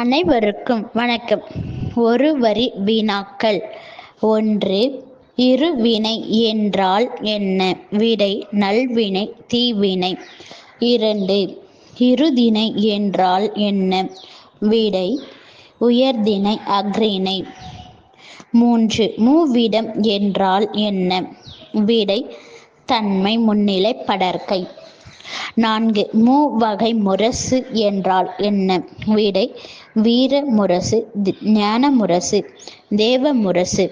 அனைவருக்கும் வணக்கம். ஒரு வரி வினாக்கள். 1. இருவினை என்றால் என்ன? விடை: நல்வினை, தீவினை. 2. இருதிணை என்றால் என்ன? விடை: உயர்திணை, அஃறிணை. 3. மூவிடம் என்றால் என்ன? விடை: தன்மை, முன்னிலை, படர்க்கை. 4. மூவகை முரசு என்றால் என்ன? விடை: வீர முரசு, ஞான முரசு, தேவ முரசு.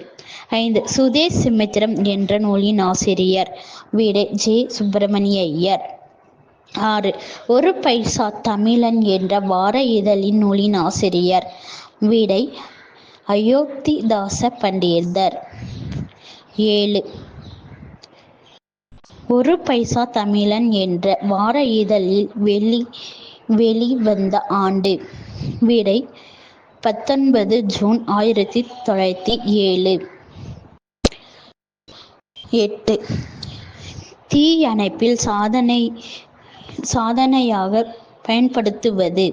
5. சுதேசமித்திரம் என்ற நூலின் ஆசிரியர். விடை: ஜே. சுப்பிரமணிய ஐயர். 6. ஒரு பைசா தமிழன் என்ற வார இதழின் நூலின் ஆசிரியர். விடை: அயோத்திதாச பண்டிதர். 7. ஒரு பைசா தமிழன் என்ற வார இதழில் வெளிவந்த ஆண்டு. விடை: 19 ஜூன் 1907. 8. தீயணைப்பில் சாதனையாக பயன்படுத்துவது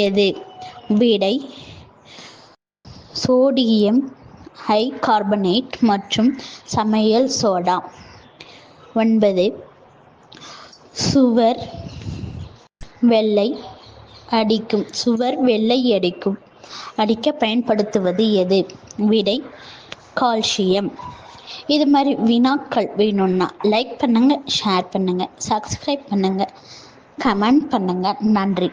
எது? விடை: சோடியம் ஐகார்பனேட் மற்றும் சமையல் சோடா. 9. சுவர் வெள்ளை அடிக்க பயன்படுத்துவது எது? விடை: கால்சியம். இது மாதிரி வினாக்கள் வேணும்னா லைக் பண்ணுங்க, ஷேர் பண்ணுங்க, சப்ஸ்கிரைப் பண்ணுங்க, கமெண்ட் பண்ணுங்க. நன்றி.